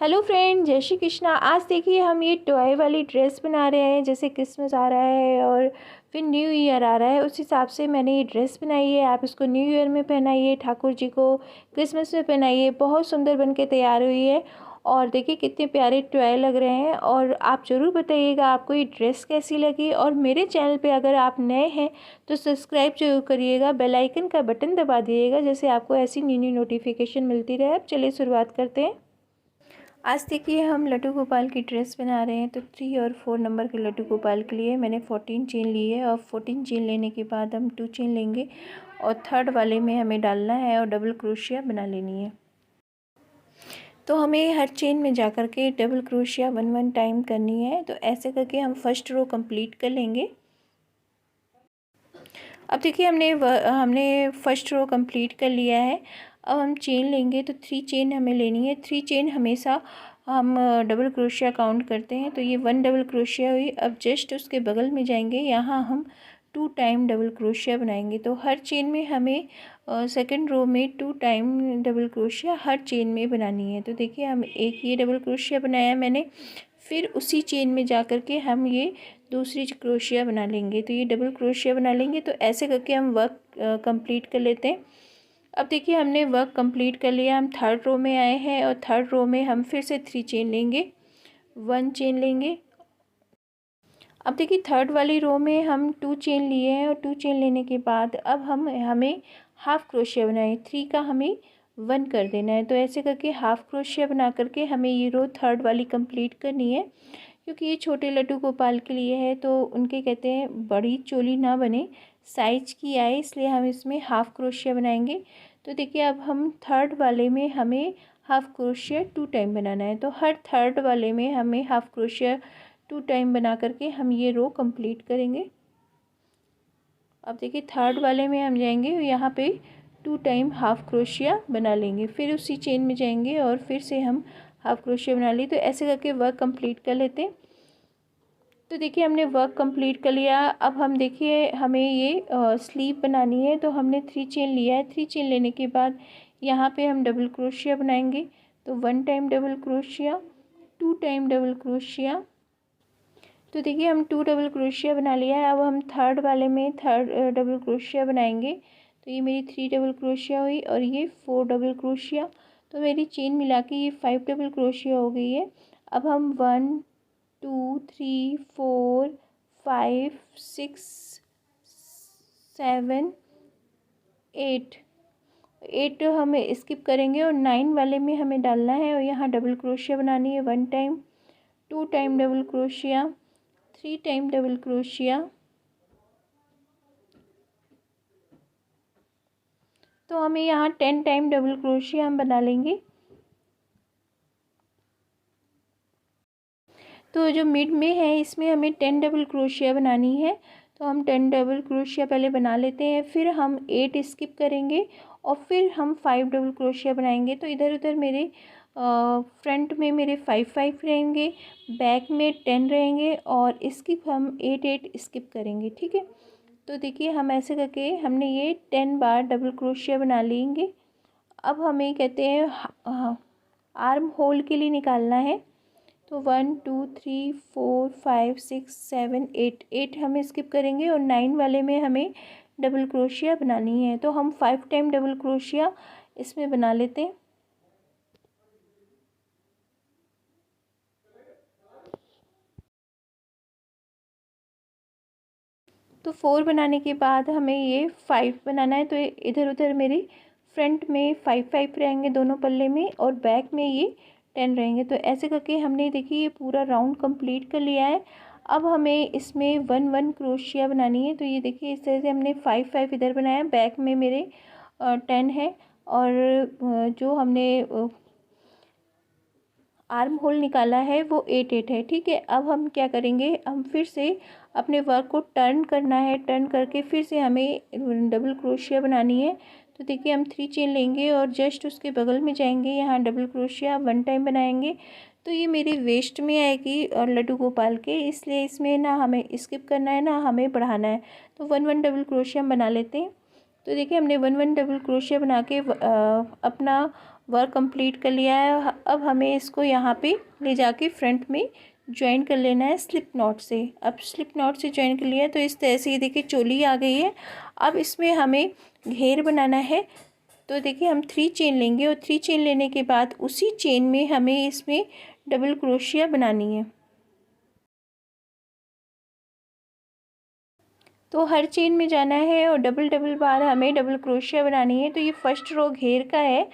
Hello friend, जय श्री कृष्णा। आज देखिए हम ये टॉय वाली ड्रेस बना रहे हैं। जैसे क्रिसमस आ रहा है और फिर न्यू ईयर आ रहा है, उस हिसाब से मैंने ये ड्रेस बनाई है। आप इसको न्यू ईयर में पहनाइए, ठाकुर जी को क्रिसमस में पहनाइए। बहुत सुंदर बन के तैयार हुई है और देखिए कितने प्यारे टॉय लग रहे हैं। और आप ज़रूर बताइएगा आपको ये ड्रेस कैसी लगी। और मेरे चैनल पे अगर आप नए हैं तो सब्सक्राइब जरूर करिएगा, बेल आइकन का बटन दबा दिएगा, जैसे आपको ऐसी न्यू न्यू नोटिफिकेशन मिलती रहे। अब चलिए शुरुआत करते हैं। आज देखिए हम लड्डू गोपाल की ड्रेस बना रहे हैं। तो 3 और 4 नंबर के लड्डू गोपाल के लिए मैंने 14 चेन ली है और 14 चेन लेने के बाद हम 2 चेन लेंगे और थर्ड वाले में हमें डालना है और डबल क्रोशिया बना लेनी है। तो हमें हर चेन में जा कर के डबल क्रोशिया 1 टाइम करनी है। तो ऐसे करके हम फर्स्ट रो कंप्लीट कर लेंगे। अब देखिए हमने फर्स्ट रो कंप्लीट कर लिया है। अब हम चेन लेंगे तो 3 चेन हमें लेनी है। 3 चेन हमेशा हम डबल क्रोशिया काउंट करते हैं। तो ये 1 डबल क्रोशिया हुई। अब जस्ट उसके बगल में जाएंगे, यहाँ हम 2 टाइम डबल क्रोशिया बनाएंगे। तो हर चेन में हमें सेकंड रो में 2 टाइम डबल क्रोशिया हर चेन में बनानी है। तो देखिए हम एक ये डबल क्रोशिया बनाया मैंने, फिर उसी चेन में जा कर के हम ये दूसरी क्रोशिया बना लेंगे। तो ये डबल क्रोशिया बना लेंगे। तो ऐसे करके हम वर्क कंप्लीट कर लेते हैं। अब देखिए हमने वर्क कंप्लीट कर लिया। हम थर्ड रो में आए हैं और थर्ड रो में हम फिर से 3 चेन लेंगे, 1 चेन लेंगे। अब देखिए थर्ड वाली रो में हम 2 चेन लिए हैं और 2 चेन लेने के बाद अब हमें हाफ क्रोशिया बनाए। 3 का हमें 1 कर देना है। तो ऐसे करके हाफ क्रोशिया बना करके हमें ये रो थर्ड वाली कंप्लीट करनी है। क्योंकि ये छोटे लड्डू गोपाल के लिए है, तो उनके कहते हैं बड़ी चोली ना बने, साइज की आए, इसलिए हम इसमें हाफ क्रोशिया बनाएंगे। तो देखिए अब हम थर्ड वाले में हमें हाफ क्रोशिया 2 टाइम बनाना है। तो हर थर्ड वाले में हमें हाफ क्रोशिया 2 टाइम बना करके हम ये रो कंप्लीट करेंगे। अब देखिए थर्ड वाले में हम जाएंगे, यहाँ पे 2 टाइम हाफ क्रोशिया बना लेंगे, फिर उसी चेन में जाएंगे और फिर से हम हाफ क्रोशिया बना ली। तो ऐसे करके वर्क कंप्लीट कर लेते हैं। तो देखिए हमने वर्क कंप्लीट कर लिया। अब हम देखिए हमें ये स्लीव बनानी है। तो हमने 3 चेन लिया है। 3 चेन लेने के बाद यहाँ पे हम डबल क्रोशिया बनाएंगे। तो 1 time double crochet, 2 time double crochet. तो देखिए हम 2 डबल क्रोशिया बना लिया है। अब हम थर्ड वाले में थर्ड डबल क्रोशिया बनाएंगे। तो ये मेरी 3 डबल क्रोशिया हुई और ये 4 डबल क्रोशिया। तो मेरी चेन मिला के ये 5 डबल क्रोशिया हो गई है। अब हम 1 2 3 4 5 6 7 8 हमें स्किप करेंगे और 9 वाले में हमें डालना है और यहाँ डबल क्रोशिया बनानी है। 1 time, 2 time double crochet, 3 time double crochet. तो हमें यहाँ 10 टाइम डबल क्रोशिया हम बना लेंगे। तो जो मिड में है इसमें हमें 10 डबल क्रोशिया बनानी है। तो हम 10 डबल क्रोशिया पहले बना लेते हैं, फिर हम 8 स्किप करेंगे और फिर हम 5 डबल क्रोशिया बनाएंगे। तो इधर उधर मेरे फ्रंट में मेरे 5 रहेंगे, बैक में 10 रहेंगे और स्किप हम 8 स्किप करेंगे। ठीक है। तो देखिए हम ऐसे करके हमने ये 10 बार डबल क्रोशिया बना लेंगे। अब हमें कहते हैं आर्म होल के लिए निकालना है। तो 1 2 3 4 5 6 7 8 हमें स्किप करेंगे और 9 वाले में हमें डबल क्रोशिया बनानी है। तो हम 5 टाइम डबल क्रोशिया इसमें बना लेते हैं। तो 4 बनाने के बाद हमें ये 5 बनाना है। तो इधर उधर मेरे फ्रंट में 5 रहेंगे दोनों पल्ले में और बैक में ये 10 रहेंगे। तो ऐसे करके हमने देखिए ये पूरा राउंड कंप्लीट कर लिया है। अब हमें इसमें 1 क्रोशिया बनानी है। तो ये देखिए इस तरह से हमने 5 इधर बनाया, बैक में मेरे 10 है और जो हमने आर्म होल निकाला है वो 8 है। ठीक है। अब हम क्या करेंगे, हम फिर से अपने वर्क को टर्न करना है। टर्न करके फिर से हमें डबल क्रोशिया बनानी है। तो देखिए हम 3 चेन लेंगे और जस्ट उसके बगल में जाएंगे, यहाँ डबल क्रोशिया 1 टाइम बनाएंगे। तो ये मेरी वेस्ट में आएगी और लड्डू गोपाल के, इसलिए इसमें ना हमें स्किप करना है ना हमें बढ़ाना है। तो 1 डबल क्रोशिया हम बना लेते हैं। तो देखिए हमने 1 डबल क्रोशिया बना के अपना वर्क कंप्लीट कर लिया है। अब हमें इसको यहाँ पे ले जाके फ्रंट में ज्वाइन कर लेना है स्लिप नॉट से। अब स्लिप नॉट से ज्वाइन कर लिया तो इस तरह से ये देखिए चोली आ गई है। अब इसमें हमें घेर बनाना है, तो देखिए हम 3 चेन लेंगे और 3 चेन लेने के बाद उसी चेन में हमें इसमें डबल क्रोशिया बनानी है। तो हर चेन में जाना है और डबल डबल बार हमें डबल क्रोशिया बनानी है। तो ये फर्स्ट रो घेर का है,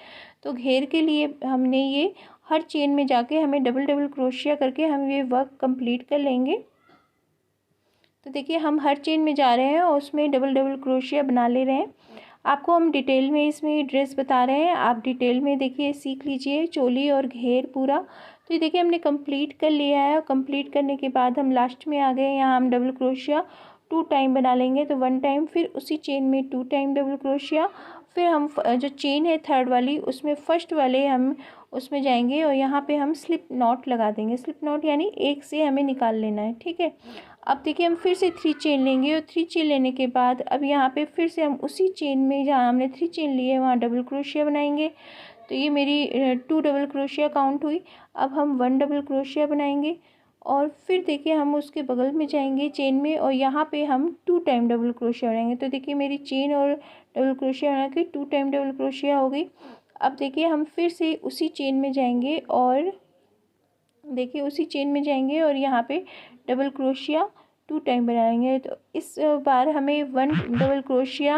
तो घेर के लिए हमने ये हर चेन में जाके हमें डबल डबल क्रोशिया करके हम ये वर्क कंप्लीट कर लेंगे। तो देखिए हम हर चेन में जा रहे हैं और उसमें डबल डबल क्रोशिया बना ले रहे हैं। आपको हम डिटेल में इसमें ड्रेस बता रहे हैं, आप डिटेल में देखिए सीख लीजिए चोली और घेर पूरा। तो ये देखिए हमने कंप्लीट कर लिया है और कंप्लीट करने के बाद हम लास्ट में आ गए। यहाँ हम डबल क्रोशिया 2 टाइम बना लेंगे, तो 1 टाइम, फिर उसी चेन में 2 टाइम डबल क्रोशिया, फिर हम जो चेन है थर्ड वाली उसमें फर्स्ट वाले हम उसमें जाएंगे और यहाँ पे हम स्लिप नॉट लगा देंगे। स्लिप नॉट यानी एक से हमें निकाल लेना है, ठीक है। अब देखिए हम फिर से 3 चेन लेंगे और 3 चेन लेने के बाद अब यहाँ पे फिर से हम उसी चेन में जहाँ हमने 3 चेन लिए वहाँ डबल क्रोशिया बनाएंगे। तो ये मेरी 2 डबल क्रोशिया काउंट हुई। अब हम 1 डबल क्रोशिया बनाएंगे और फिर देखिए हम उसके बगल में जाएंगे चेन में और यहाँ पे हम 2 टाइम डबल क्रोशिया बनाएंगे। तो देखिए मेरी चेन और डबल क्रोशिया बना के 2 टाइम डबल क्रोशिया हो गई। अब देखिए हम फिर से उसी चेन में जाएंगे और देखिए उसी चेन में जाएंगे और यहाँ पे डबल क्रोशिया 2 टाइम बनाएंगे। तो इस बार हमें 1 डबल क्रोशिया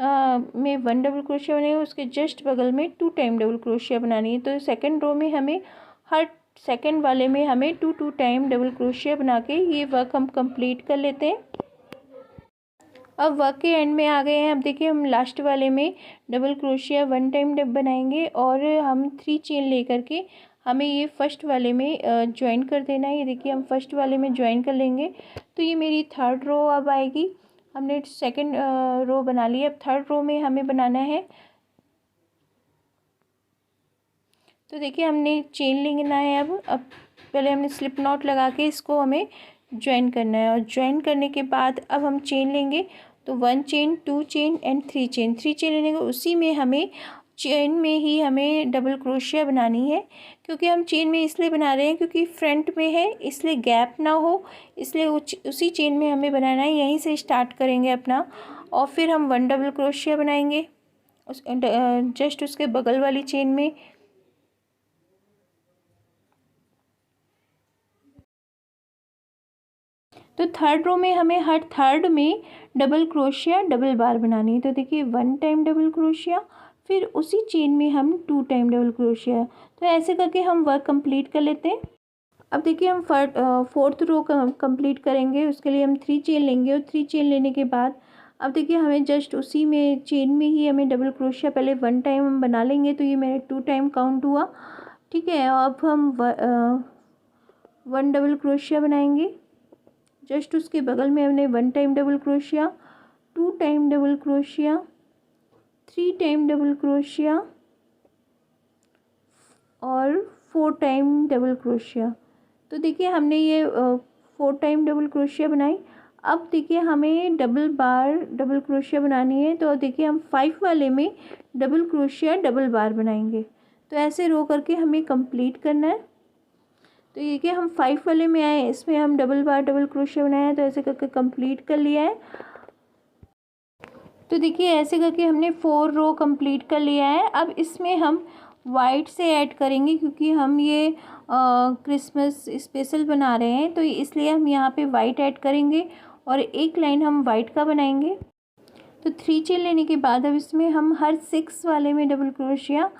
में 1 डबल क्रोशिया बनेगा, उसके जस्ट बगल में 2 टाइम डबल क्रोशिया बनानी है। तो सेकंड रो में हमें हर सेकंड वाले में हमें 2 टाइम डबल क्रोशिया बना के ये वर्क हम कंप्लीट कर लेते हैं। अब वर्क के एंड में आ गए हैं। अब देखिए हम लास्ट वाले में डबल क्रोशिया 1 टाइम बनाएंगे और हम 3 चेन लेकर के हमें ये फर्स्ट वाले में ज्वाइन कर देना है। ये देखिए हम फर्स्ट वाले में ज्वाइन कर लेंगे। तो ये मेरी थर्ड रो अब आएगी। हमने सेकंड रो बना ली है, अब थर्ड रो में हमें बनाना है। तो देखिए हमने चेन लेना है। अब पहले हमने स्लिप नॉट लगा के इसको हमें ज्वाइन करना है और ज्वाइन करने के बाद अब हम चेन लेंगे। तो 1 chain, 2 chain and 3 chain. 3 chain लेने के उसी में हमें चेन में ही हमें डबल क्रोशिया बनानी है, क्योंकि हम चेन में इसलिए बना रहे हैं क्योंकि फ्रंट में है इसलिए गैप ना हो, इसलिए उसी चेन में हमें बनाना है। यहीं से स्टार्ट करेंगे अपना और फिर हम 1 डबल क्रोशिया बनाएंगे उस जस्ट उसके बगल वाली चेन में। तो थर्ड रो में हमें हर थर्ड में डबल क्रोशिया डबल बार बनानी है। तो देखिए 1 टाइम डबल क्रोशिया, फिर उसी चेन में हम 2 टाइम डबल क्रोशिया। तो ऐसे करके हम वर्क कंप्लीट कर लेते हैं। अब देखिए हम फोर्थ रो कंप्लीट करेंगे, उसके लिए हम 3 चेन लेंगे और 3 चेन लेने के बाद अब देखिए हमें जस्ट उसी में चेन में ही हमें डबल क्रोशिया पहले 1 टाइम हम बना लेंगे। तो ये मेरे 2 टाइम काउंट हुआ, ठीक है। अब हम 1 डबल क्रोशिया बनाएंगे, जस्ट उसके बगल में हमने 1 time double crochet, 2 time double crochet, 3 time double crochet और 4 टाइम डबल क्रोशिया। तो देखिए हमने ये 4 टाइम डबल क्रोशिया बनाई। अब देखिए हमें डबल बार डबल क्रोशिया बनानी है। तो देखिए हम 5 वाले में डबल क्रोशिया डबल बार बनाएंगे। तो ऐसे रो करके हमें कंप्लीट करना है। तो ये कि हम 5 वाले में आए, इसमें हम डबल बार डबल क्रोशिया बनाया, तो ऐसे करके कंप्लीट कर लिया है। तो देखिए ऐसे करके हमने 4 रो कंप्लीट कर लिया है। अब इसमें हम वाइट से ऐड करेंगे, क्योंकि हम ये क्रिसमस स्पेशल बना रहे हैं, तो इसलिए हम यहाँ पे वाइट ऐड करेंगे और एक लाइन हम वाइट का बनाएंगे। तो 3 चेन लेने के बाद अब इसमें हम हर 6 वाले में डबल क्रोशिया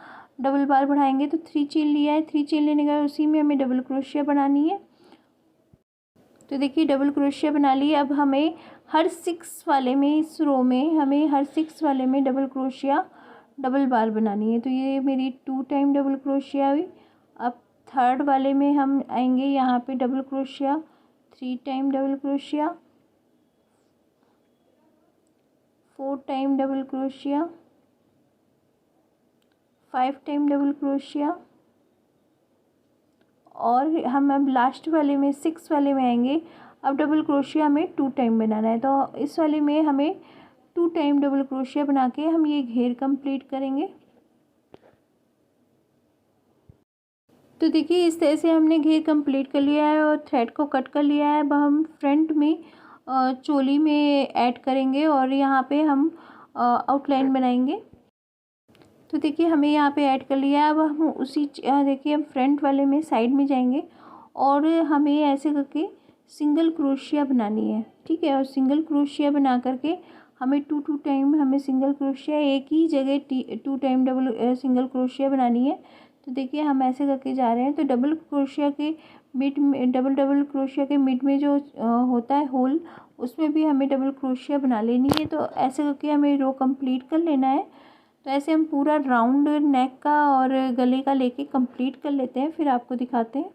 डबल बार बढ़ाएंगे। तो 3 चेन लिया है, 3 चेन लेने के बाद उसी में हमें डबल क्रोशिया बनानी है। तो देखिए डबल क्रोशिया बना लिए। अब हमें हर 6 वाले में, इस रो में हमें हर 6 वाले में डबल क्रोशिया डबल बार बनानी है। तो ये मेरी 2 टाइम डबल क्रोशिया हुई। अब थर्ड वाले में हम आएंगे, यहाँ पे double crochet 3 time double crochet, 4 time double crochet, 5 time double crochet और हम अब लास्ट वाले में 6 वाले में आएंगे। अब डबल क्रोशिया हमें 2 टाइम बनाना है। तो इस वाले में हमें 2 टाइम डबल क्रोशिया बना के हम ये घेर कंप्लीट करेंगे। तो देखिए इस तरह से हमने घेर कंप्लीट कर लिया है और थ्रेड को कट कर लिया है। अब हम फ्रंट में चोली में ऐड करेंगे और यहाँ पे हम आउटलाइन बनाएंगे। तो देखिए हमें यहाँ पे ऐड कर लिया है। अब हम देखिए हम फ्रंट वाले में साइड में जाएंगे और हमें ऐसे करके सिंगल क्रोशिया बनानी है, ठीक है। और सिंगल क्रोशिया बना करके हमें टू टाइम हमें सिंगल क्रोशिया एक ही जगह 2 टाइम सिंगल क्रोशिया बनानी है। तो देखिए हम ऐसे करके जा रहे हैं। तो डबल क्रोशिया के मिड में डबल क्रोशिया के मिड में जो होता है होल, उसमें भी हमें डबल क्रोशिया बना लेनी है। तो ऐसे करके हमें रो कंप्लीट कर लेना है। तो ऐसे हम पूरा राउंड नेक का और गले का लेके कंप्लीट कर लेते हैं, फिर आपको दिखाते हैं।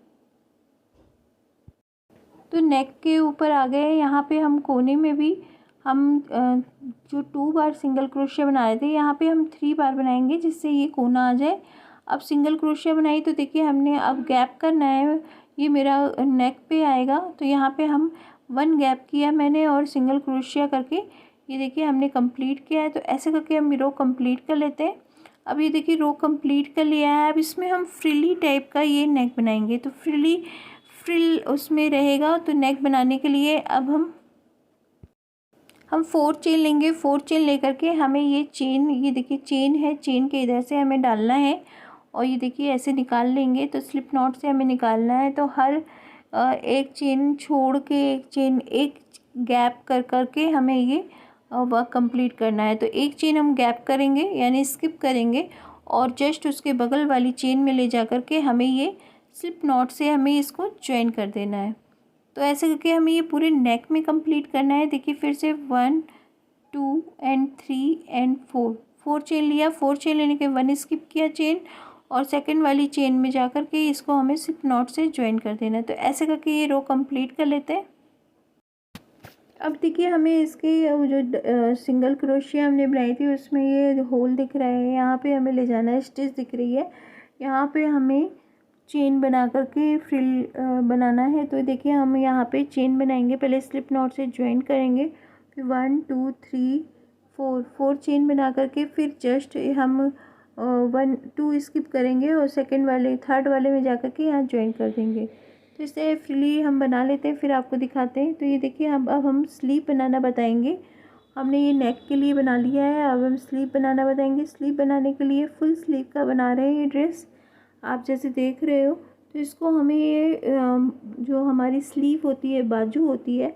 तो नेक के ऊपर आ गए। यहाँ पे हम कोने में भी हम जो 2 बार सिंगल क्रोशिया बना रहे थे, यहाँ पे हम 3 बार बनाएंगे जिससे ये कोना आ जाए। अब सिंगल क्रोशिया बनाई तो देखिए हमने अब गैप करना है, ये मेरा नेक पे आएगा। तो यहाँ पे हम 1 गैप किया मैंने और सिंगल क्रोशिया करके ये देखिए हमने कंप्लीट किया है। तो ऐसे करके हम रो कंप्लीट कर लेते हैं। अब ये देखिए रो कंप्लीट कर लिया है। अब इसमें हम फ्रिली टाइप का ये नेक बनाएंगे। तो फ्रिल उसमें रहेगा। तो नेक बनाने के लिए अब हम 4 चेन लेंगे। 4 चेन लेकर के हमें ये चेन, ये देखिए चेन है, चेन के इधर से हमें डालना है और ये देखिए ऐसे निकाल लेंगे। तो स्लिप नॉट से हमें निकालना है। तो हर एक चेन छोड़ के एक चेन, एक गैप कर करके हमें ये वर्क कंप्लीट करना है। तो एक चेन हम गैप करेंगे यानी स्किप करेंगे और जस्ट उसके बगल वाली चेन में ले जा कर के हमें ये स्लिप नॉट से हमें इसको ज्वाइन कर देना है। तो ऐसे करके हमें ये पूरे नेक में कंप्लीट करना है। देखिए फिर से 1 2 एंड 3 एंड 4 चेन लिया। 4 चेन लेने के 1 स्किप किया चेन और सेकंड वाली चेन में जा कर के इसको हमें स्लिप नॉट से ज्वाइन कर देना है। तो ऐसे करके ये रो कंप्लीट कर लेते हैं। अब देखिए हमें इसके जो सिंगल क्रोशिया हमने बनाई थी उसमें ये होल दिख रहा है, यहाँ पे हमें ले जाना है, स्टिच दिख रही है। यहाँ पे हमें चेन बना करके फ्रिल बनाना है। तो देखिए हम यहाँ पे चेन बनाएंगे, पहले स्लिप नॉट से ज्वाइन करेंगे, फिर 1 2 3 4 चेन बना करके फिर जस्ट हम 1 2 स्किप करेंगे और सेकंड वाले थर्ड वाले में जा कर के यहाँ ज्वाइन कर देंगे। तो इसे फ्रीली हम बना लेते हैं, फिर आपको दिखाते हैं। तो ये देखिए अब हम स्लीव बनाना बताएंगे। हमने ये नेक के लिए बना लिया है, अब हम स्लीव बनाना बताएंगे। स्लीव बनाने के लिए फुल स्लीव का बना रहे हैं ये ड्रेस, आप जैसे देख रहे हो। तो इसको हमें ये जो हमारी स्लीव होती है, बाजू होती है,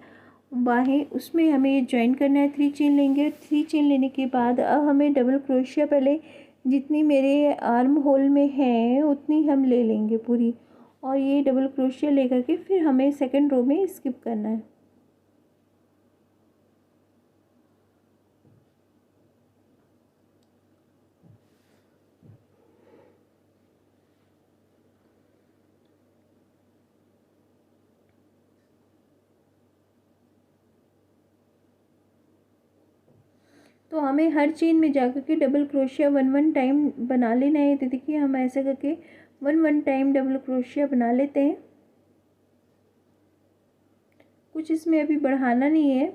बाहें, उसमें हमें ये ज्वाइन करना है। 3 चेन लेंगे। 3 चेन लेने के बाद अब हमें डबल क्रोशिया पहले जितनी मेरे आर्म होल में है उतनी हम ले लेंगे पूरी, और ये डबल क्रोशिया लेकर के फिर हमें सेकंड रो में स्किप करना है। तो हमें हर चेन में जाकर के डबल क्रोशिया 1 टाइम बना लेना है। तो देखिए हम ऐसे करके 1 टाइम डबल क्रोशिया बना लेते हैं। कुछ इसमें अभी बढ़ाना नहीं है।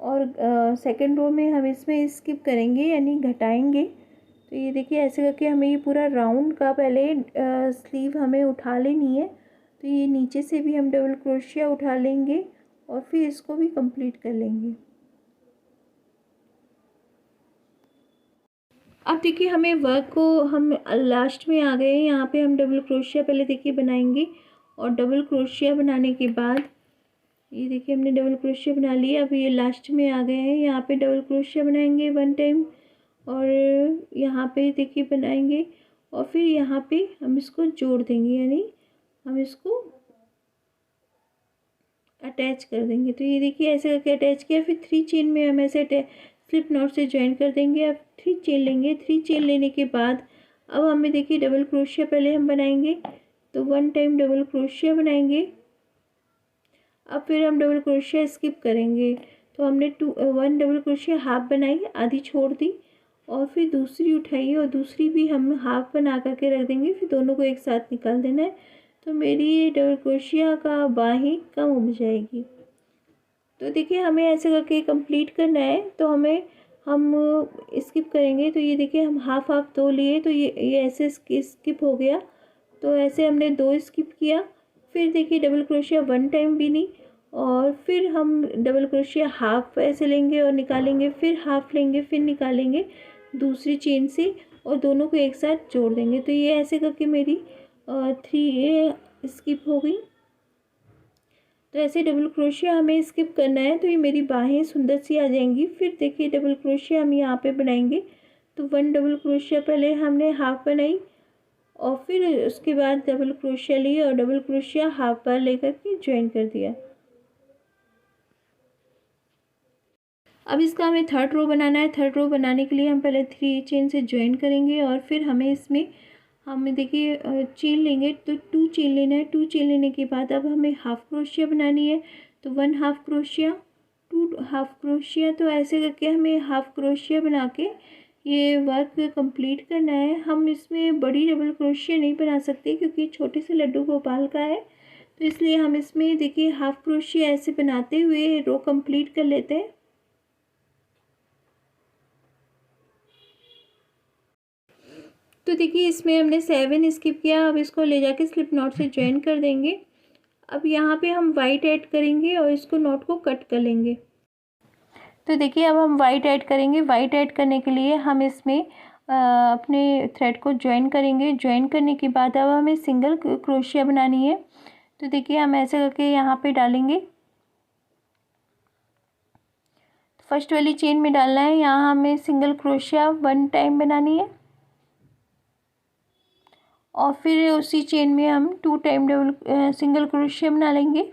और सेकंड रो में हम इसमें स्किप करेंगे यानी घटाएंगे। तो ये देखिए ऐसे करके हमें ये पूरा राउंड का पहले स्लीव हमें उठा लेनी है। तो ये नीचे से भी हम डबल क्रोशिया उठा लेंगे और फिर इसको भी कंप्लीट कर लेंगे। अब देखिए हमें वर्क को हम लास्ट में आ गए हैं। यहाँ पे हम डबल क्रोशिया पहले देखिए बनाएंगे और डबल क्रोशिया बनाने के बाद ये देखिए हमने डबल क्रोशिया बना लिया। अब ये लास्ट में आ गए हैं, यहाँ पे डबल क्रोशिया बनाएंगे 1 टाइम और यहाँ पे देखिए बनाएंगे और फिर यहाँ पे हम इसको जोड़ देंगे यानी हम इसको अटैच कर देंगे। तो ये देखिए ऐसे करके अटैच किया। फिर 3 चेन में हम ऐसे स्लिप नॉट से ज्वाइन कर देंगे। अब 3 चेन लेंगे। 3 चेन लेने के बाद अब हमें देखिए डबल क्रोशिया पहले हम बनाएंगे। तो 1 टाइम डबल क्रोशिया बनाएंगे। अब फिर हम डबल क्रोशिया स्किप करेंगे। तो हमने 1 डबल क्रोशिया हाफ बनाई, आधी छोड़ दी और फिर दूसरी उठाई और दूसरी भी हम हाफ बना करके रख देंगे। फिर दोनों को एक साथ निकाल देना है। तो मेरी ये डबल क्रोशिया का बाहें कम हो जाएगी। तो देखिए हमें ऐसे करके कंप्लीट करना है। तो हम स्किप करेंगे। तो ये देखिए हम हाफ 2 लिए तो ये ऐसे स्किप हो गया। तो ऐसे हमने 2 स्किप किया, फिर देखिए डबल क्रोशिया 1 टाइम भी नहीं, और फिर हम डबल क्रोशिया हाफ ऐसे लेंगे और निकालेंगे, फिर हाफ लेंगे, फिर निकालेंगे दूसरी चेन से और दोनों को एक साथ जोड़ देंगे। तो ये ऐसे करके मेरी 3 स्किप हो गई। तो ऐसे डबल क्रोशिया हमें स्किप करना है, तो ये मेरी बाहें सुंदर सी आ जाएंगी। फिर देखिए डबल क्रोशिया हम यहाँ पे बनाएंगे, तो 1 डबल क्रोशिया पहले हमने हाफ बनाई और फिर उसके बाद डबल क्रोशिया ली और डबल क्रोशिया हाफ बार लेकर के ज्वाइन कर दिया। अब इसका हमें 3rd रो बनाना है। 3rd रो बनाने के लिए हम पहले 3 चेन से ज्वाइन करेंगे और फिर हमें इसमें हमें देखिए चेन लेंगे, तो 2 चेन लेना है। 2 चेन लेने के बाद अब हमें हाफ क्रोशिया बनानी है, तो 1 हाफ क्रोशिया, 2 हाफ क्रोशिया। तो ऐसे करके हमें हाफ क्रोशिया बना के ये वर्क कंप्लीट करना है। हम इसमें बड़ी डबल क्रोशिया नहीं बना सकते क्योंकि छोटे से लड्डू गोपाल का है, तो इसलिए हम इसमें देखिए हाफ क्रोशिया ऐसे बनाते हुए रो कंप्लीट कर लेते हैं। तो देखिए इसमें हमने 7 स्किप किया। अब इसको ले जाके स्लिप नॉट से ज्वाइन कर देंगे। अब यहाँ पे हम वाइट ऐड करेंगे और इसको नॉट को कट कर लेंगे। तो देखिए अब हम वाइट ऐड करेंगे। वाइट ऐड करने के लिए हम इसमें अपने थ्रेड को ज्वाइन करेंगे। ज्वाइन करने के बाद अब हमें सिंगल क्रोशिया बनानी है। तो देखिए हम ऐसे करके यहाँ पे डालेंगे, फर्स्ट वाली चेन में डालना है। यहाँ हमें सिंगल क्रोशिया 1 टाइम बनानी है और फिर उसी चेन में हम 2 टाइम डबल सिंगल क्रोशिया बना लेंगे।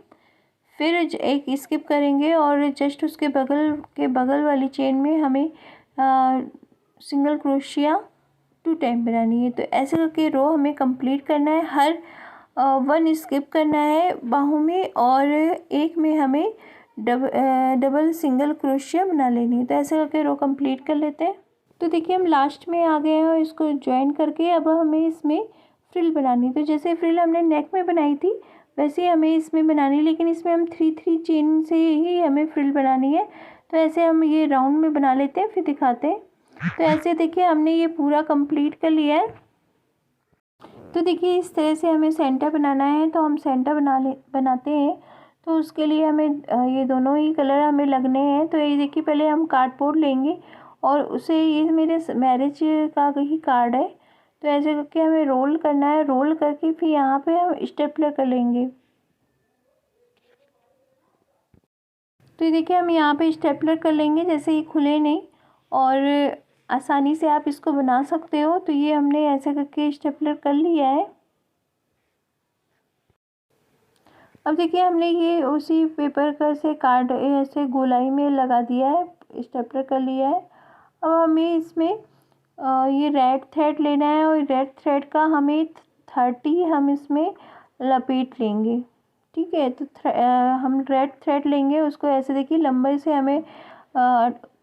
फिर एक स्किप करेंगे और जस्ट उसके बगल वाली चेन में हमें सिंगल क्रोशिया 2 टाइम बनानी है। तो ऐसे करके रो हमें कंप्लीट करना है। हर 1 स्किप करना है बाहों में और एक में हमें डबल सिंगल क्रोशिया बना लेनी है। तो ऐसे करके रो कंप्लीट कर लेते हैं। तो देखिए हम लास्ट में आ गए हैं और इसको ज्वाइन करके अब हमें इसमें फ्रिल बनानी। तो जैसे फ्रिल हमने नेक में बनाई थी वैसे ही हमें इसमें बनानी, लेकिन इसमें हम 3 चेन से ही हमें फ्रिल बनानी है। तो ऐसे हम ये राउंड में बना लेते हैं, फिर दिखाते हैं। तो ऐसे देखिए हमने ये पूरा कंप्लीट कर लिया है। तो देखिए इस तरह से हमें सेंटर बनाना है, तो हम सेंटर बनाते हैं। तो उसके लिए हमें ये दोनों ही कलर हमें लगने हैं। तो ये देखिए पहले हम कार्डबोर्ड लेंगे और उसे, ये मेरे मैरिज का ही कार्ड है, तो ऐसे करके हमें रोल करना है। रोल करके फिर यहाँ पे हम स्टेपलर कर लेंगे। तो ये देखिए हम यहाँ पे स्टेपलर कर लेंगे, जैसे ये खुले नहीं और आसानी से आप इसको बना सकते हो। तो ये हमने ऐसे करके स्टेपलर कर लिया है। अब देखिए हमने ये उसी पेपर का से कार्ड ऐसे गोलाई में लगा दिया है, स्टेपलर कर लिया है। अब हमें इसमें ये रेड थ्रेड लेना है और रेड थ्रेड का हमें 30 हम इसमें लपेट लेंगे। ठीक है, तो हम रेड थ्रेड लेंगे, उसको ऐसे देखिए लंबाई से हमें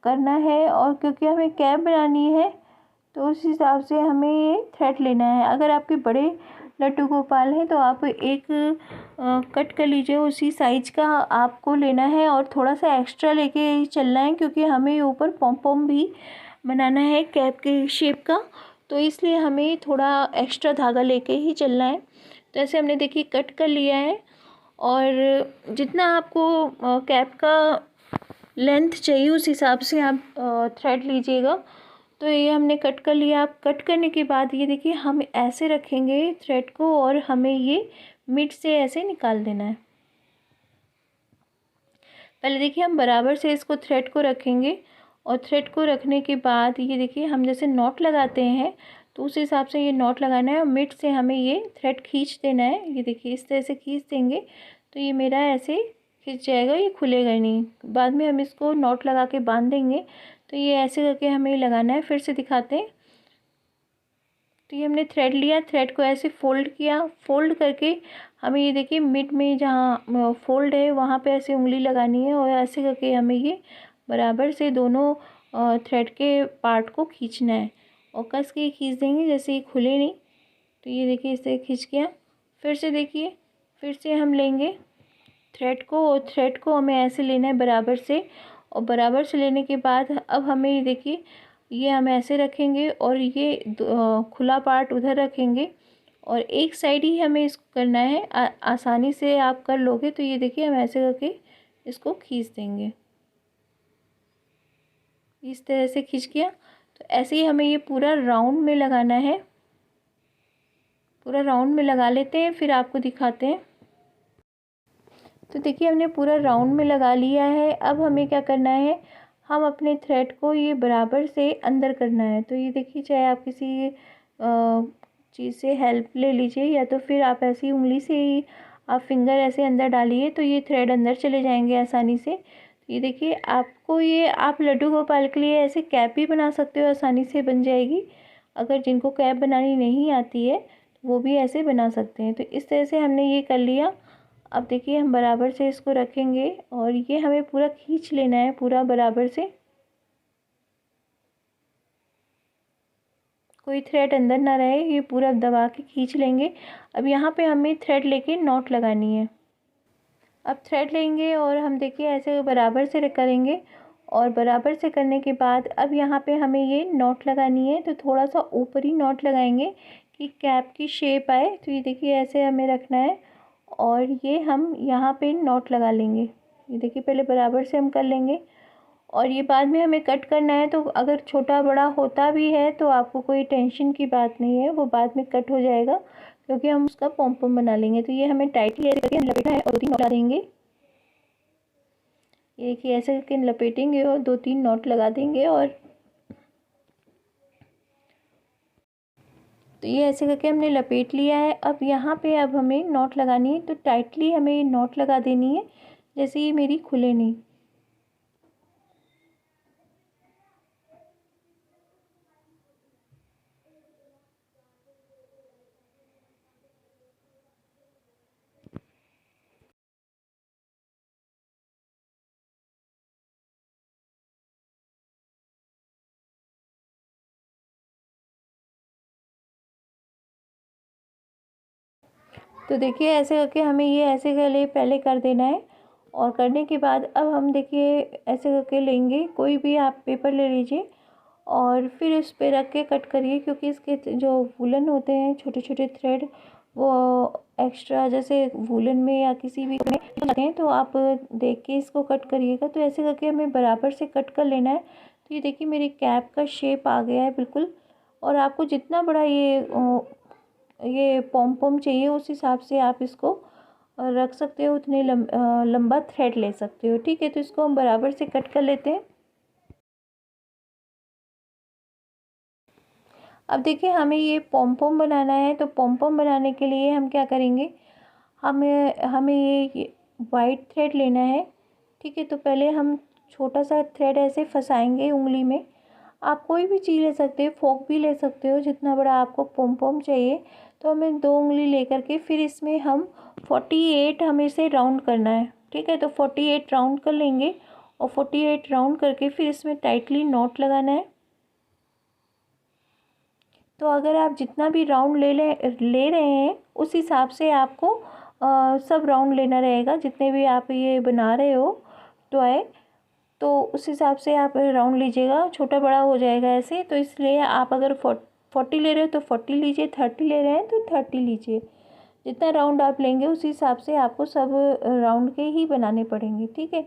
करना है और क्योंकि हमें कैप बनानी है तो उस हिसाब से हमें ये थ्रेड लेना है। अगर आपके बड़े लड्डू गोपाल हैं तो आप एक कट कर लीजिए, उसी साइज का आपको लेना है और थोड़ा सा एक्स्ट्रा लेके चलना है क्योंकि हमें ऊपर पॉम पॉम भी बनाना है कैप के शेप का, तो इसलिए हमें थोड़ा एक्स्ट्रा धागा लेके ही चलना है। तो ऐसे हमने देखिए कट कर लिया है और जितना आपको कैप का लेंथ चाहिए उस हिसाब से आप थ्रेड लीजिएगा। तो ये हमने कट कर लिया। आप कट करने के बाद ये देखिए हम ऐसे रखेंगे थ्रेड को और हमें ये मिड से ऐसे निकाल देना है। पहले देखिए हम बराबर से इसको थ्रेड को रखेंगे और थ्रेड को रखने के बाद ये देखिए हम जैसे नॉट लगाते हैं तो उस हिसाब से ये नॉट लगाना है और मिड से हमें ये थ्रेड खींच देना है। ये देखिए इस तरह से खींच देंगे तो ये मेरा ऐसे खिंच जाएगा, ये खुलेगा नहीं। बाद में हम इसको नॉट लगा के बांध देंगे। तो ये ऐसे करके हमें लगाना है। फिर से दिखाते हैं। तो ये हमने थ्रेड लिया, थ्रेड को ऐसे फोल्ड किया, फोल्ड करके हमें ये देखिए मिड में जहाँ फोल्ड है वहाँ पे ऐसे उंगली लगानी है और ऐसे करके हमें ये बराबर से दोनों थ्रेड के पार्ट को खींचना है और कस के खींच देंगे जैसे ये खुले नहीं। तो ये देखिए इसे खींच गया। फिर से देखिए, फिर से हम लेंगे थ्रेड को और थ्रेड को हमें ऐसे लेना है बराबर से, और बराबर से लेने के बाद अब हमें ये देखिए ये हम ऐसे रखेंगे और ये खुला पार्ट उधर रखेंगे और एक साइड ही हमें इसको करना है। आसानी से आप कर लोगे। तो ये देखिए हम ऐसे करके इसको खींच देंगे, इस तरह से खींच गया। तो ऐसे ही हमें ये पूरा राउंड में लगाना है, पूरा राउंड में लगा लेते हैं, फिर आपको दिखाते हैं। तो देखिए हमने पूरा राउंड में लगा लिया है। अब हमें क्या करना है, हम अपने थ्रेड को ये बराबर से अंदर करना है। तो ये देखिए, चाहे आप किसी चीज़ से हेल्प ले लीजिए, या तो फिर आप ऐसी उंगली से ही आप फिंगर ऐसे अंदर डालिए, तो ये थ्रेड अंदर चले जाएंगे आसानी से। तो ये देखिए, आपको ये आप लड्डू गोपाल के लिए ऐसे कैप भी बना सकते हो, आसानी से बन जाएगी। अगर जिनको कैप बनानी नहीं आती है वो भी ऐसे बना सकते हैं। तो इस तरह से हमने ये कर लिया। अब देखिए हम बराबर से इसको रखेंगे और ये हमें पूरा खींच लेना है, पूरा बराबर से, कोई थ्रेड अंदर ना रहे, ये पूरा दबा के खींच लेंगे। अब यहाँ पे हमें थ्रेड लेके नॉट लगानी है। अब थ्रेड लेंगे और हम देखिए ऐसे बराबर से करेंगे, और बराबर से करने के बाद अब यहाँ पे हमें ये नॉट लगानी है। तो थोड़ा सा ऊपर ही नॉट लगाएंगे कि कैप की शेप आए। तो ये देखिए ऐसे हमें रखना है, और ये हम यहाँ पे नॉट लगा लेंगे। ये देखिए पहले बराबर से हम कर लेंगे, और ये बाद में हमें कट करना है। तो अगर छोटा बड़ा होता भी है तो आपको कोई टेंशन की बात नहीं है, वो बाद में कट हो जाएगा, क्योंकि हम उसका पॉम पॉम बना लेंगे। तो ये हमें टाइटली ऐसे करके लपेटना है और 2-3 नॉट लगा देंगे। ये देखिए ऐसे करके लपेटेंगे और 2-3 नॉट लगा देंगे। और तो ये ऐसे करके हमने लपेट लिया है। अब यहाँ पे अब हमें नॉट लगानी है, तो टाइटली हमें ये नॉट लगा देनी है, जैसे ये मेरी खुले नहीं। तो देखिए ऐसे करके हमें ये ऐसे गले पहले कर देना है, और करने के बाद अब हम देखिए ऐसे करके लेंगे, कोई भी आप पेपर ले लीजिए और फिर इस पे रख के कट करिए, क्योंकि इसके जो वूलन होते हैं छोटे छोटे थ्रेड, वो एक्स्ट्रा जैसे वूलन में या किसी भी में लगते हैं, तो आप देख के इसको कट करिएगा। तो ऐसे करके हमें बराबर से कट कर लेना है। तो ये देखिए मेरी कैप का शेप आ गया है बिल्कुल। और आपको जितना बड़ा ये पॉम पॉम चाहिए उस हिसाब से आप इसको रख सकते हो, उतने लंबा थ्रेड ले सकते हो। ठीक है, तो इसको हम बराबर से कट कर लेते हैं। अब देखिए हमें ये पॉम पॉम बनाना है। तो पॉम पॉम बनाने के लिए हम क्या करेंगे, हमें हमें ये वाइट थ्रेड लेना है। ठीक है, तो पहले हम छोटा सा थ्रेड ऐसे फंसाएंगे उंगली में। आप कोई भी चीज़ ले सकते हो, फोक भी ले सकते हो, जितना बड़ा आपको पॉम पॉम चाहिए। तो हमें 2 उंगली लेकर के फिर इसमें हम 48 हमें इसे राउंड करना है। ठीक है, तो 48 राउंड कर लेंगे, और 48 राउंड करके फिर इसमें टाइटली नॉट लगाना है। तो अगर आप जितना भी राउंड ले रहे हैं उस हिसाब से आपको सब राउंड लेना रहेगा, जितने भी आप ये बना रहे हो टॉय, तो उस हिसाब से आप राउंड लीजिएगा। छोटा बड़ा हो जाएगा ऐसे, तो इसलिए आप अगर 40 ले रहे हो तो 40 लीजिए, 30 ले रहे हैं तो 30 लीजिए। जितना राउंड आप लेंगे उस हिसाब से आपको सब राउंड के ही बनाने पड़ेंगे। ठीक है,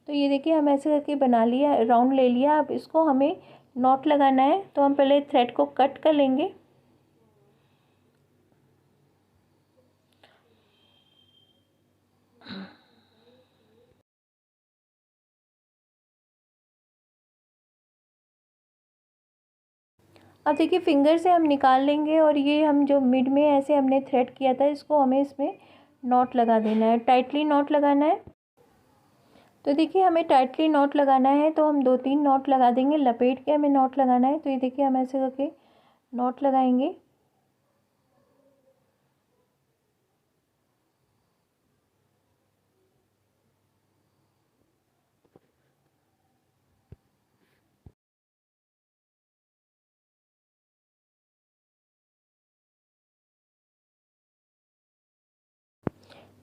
तो ये देखिए हम ऐसे करके बना लिया, राउंड ले लिया। अब इसको हमें नॉट लगाना है, तो हम पहले थ्रेड को कट कर लेंगे। अब देखिए फिंगर से हम निकाल लेंगे, और ये हम जो मिड में ऐसे हमने थ्रेड किया था, इसको हमें इसमें नॉट लगा देना है, टाइटली नॉट लगाना है। तो देखिए हमें टाइटली नॉट लगाना है, तो हम 2-3 नॉट लगा देंगे, लपेट के हमें नॉट लगाना है। तो ये देखिए हम ऐसे करके नॉट लगाएंगे।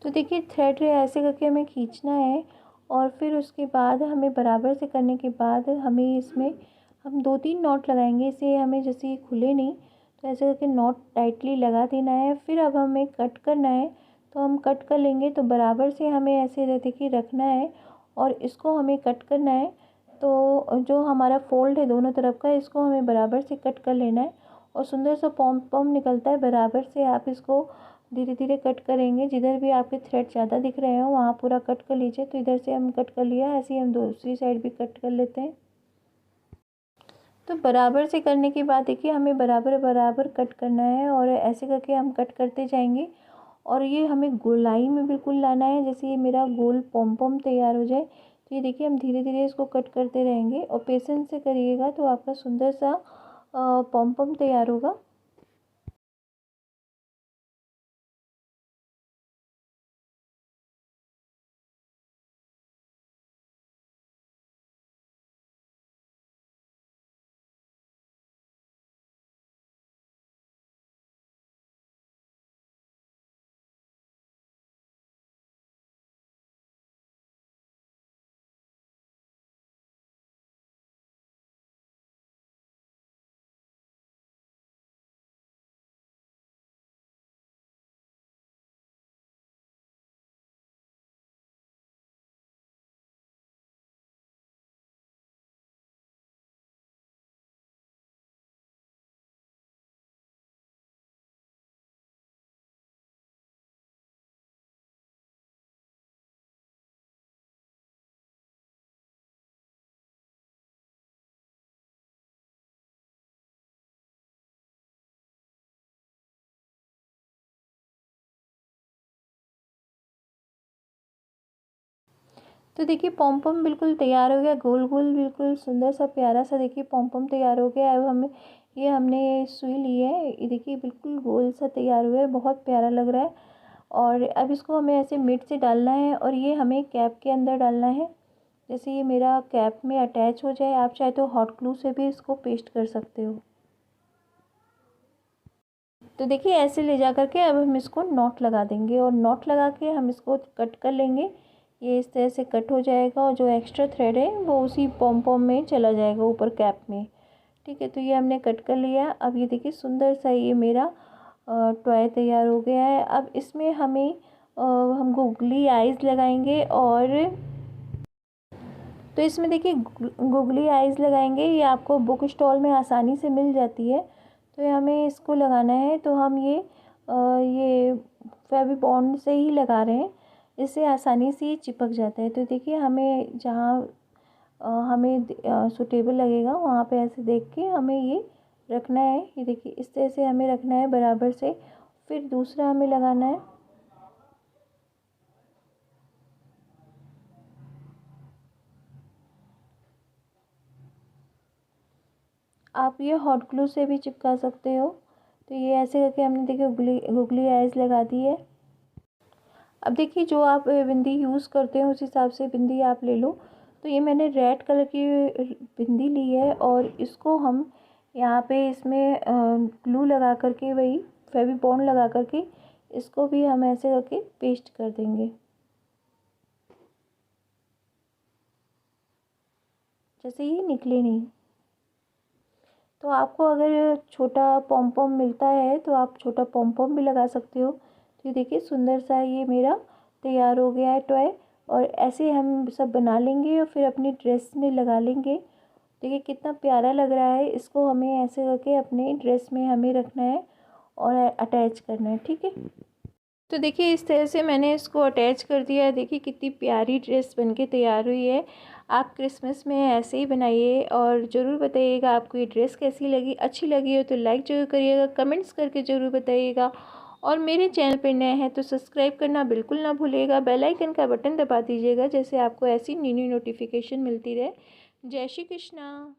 तो देखिए थ्रेड ऐसे करके हमें खींचना है, और फिर उसके बाद हमें बराबर से करने के बाद हमें इसमें हम 2-3 नॉट लगाएंगे, इसे हमें जैसे ये खुले नहीं, तो ऐसे करके नॉट टाइटली लगा देना है। फिर अब हमें कट करना है, तो हम कट कर लेंगे। तो बराबर से हमें ऐसे देखिए रखना है और इसको हमें कट करना है। तो जो हमारा फोल्ड है दोनों तरफ का, इसको हमें बराबर से कट कर लेना है और सुंदर सा पॉम पॉम निकलता है। बराबर से आप इसको धीरे धीरे कट करेंगे। जिधर भी आपके थ्रेड ज़्यादा दिख रहे हो वहाँ पूरा कट कर लीजिए। तो इधर से हम कट कर लिया, ऐसे ही हम दूसरी साइड भी कट कर लेते हैं। तो बराबर से करने के बाद देखिए हमें बराबर बराबर कट करना है और ऐसे करके हम कट करते जाएंगे और ये हमें गोलाई में बिल्कुल लाना है। जैसे ये मेरा गोल पॉम पॉम तैयार हो जाए, तो ये देखिए हम धीरे धीरे इसको कट करते रहेंगे और पेशेंस से करिएगा तो आपका सुंदर सा पॉम पॉम तैयार होगा। तो देखिए पॉम पॉम बिल्कुल तैयार हो गया, गोल गोल बिल्कुल सुंदर सा प्यारा सा देखिए पॉम पॉम तैयार हो गया। अब हमें ये हमने सुई ली है, ये देखिए बिल्कुल गोल सा तैयार हुआ है, बहुत प्यारा लग रहा है। और अब इसको हमें ऐसे मिड से डालना है और ये हमें कैप के अंदर डालना है। जैसे ये मेरा कैप में अटैच हो जाए, आप चाहे तो हॉट ग्लू से भी इसको पेस्ट कर सकते हो। तो देखिए ऐसे ले जा करके अब हम इसको नॉट लगा देंगे और नॉट लगा के हम इसको कट कर लेंगे। ये इस तरह से कट हो जाएगा और जो एक्स्ट्रा थ्रेड है वो उसी पॉम पॉम में चला जाएगा ऊपर कैप में। ठीक है, तो ये हमने कट कर लिया। अब ये देखिए सुंदर सा ये मेरा टॉय तैयार हो गया है। अब इसमें हम गोगली आइज़ लगाएंगे और तो इसमें देखिए गोगली आइज़ लगाएंगे। ये आपको बुक स्टॉल में आसानी से मिल जाती है। तो ये हमें इसको लगाना है, तो हम ये फेविबॉन्ड से ही लगा रहे हैं, इससे आसानी से ये चिपक जाता है। तो देखिए हमें जहाँ हमें सूटेबल लगेगा वहाँ पे ऐसे देख के हमें ये रखना है। ये देखिए इस तरह से हमें रखना है बराबर से। फिर दूसरा हमें लगाना है। आप ये हॉट ग्लू से भी चिपका सकते हो। तो ये ऐसे करके हमने देखिए गुगली आइज़ लगा दी है। अब देखिए जो आप बिंदी यूज़ करते हो उस हिसाब से बिंदी आप ले लो। तो ये मैंने रेड कलर की बिंदी ली है और इसको हम यहाँ पे इसमें ग्लू लगा करके, वही फेविबॉन्ड लगा करके इसको भी हम ऐसे करके पेस्ट कर देंगे, जैसे ये निकले नहीं। तो आपको अगर छोटा पॉम पॉम मिलता है तो आप छोटा पॉम पॉम भी लगा सकते हो। तो ये देखिए सुंदर सा ये मेरा तैयार हो गया है टॉय। और ऐसे हम सब बना लेंगे और फिर अपनी ड्रेस में लगा लेंगे। देखिए कितना प्यारा लग रहा है। इसको हमें ऐसे करके अपने ड्रेस में हमें रखना है और अटैच करना है। ठीक है, तो देखिए इस तरह से मैंने इसको अटैच कर दिया है। देखिए कितनी प्यारी ड्रेस बनके तैयार हुई है। आप क्रिसमस में ऐसे ही बनाइए और ज़रूर बताइएगा आपको ये ड्रेस कैसी लगी। अच्छी लगी हो तो लाइक ज़रूर करिएगा, कमेंट्स करके ज़रूर बताइएगा। और मेरे चैनल पर नए हैं तो सब्सक्राइब करना बिल्कुल ना भूलिएगा। बेल आइकन का बटन दबा दीजिएगा, जैसे आपको ऐसी न्यू न्यू नोटिफिकेशन मिलती रहे। जय श्री कृष्णा।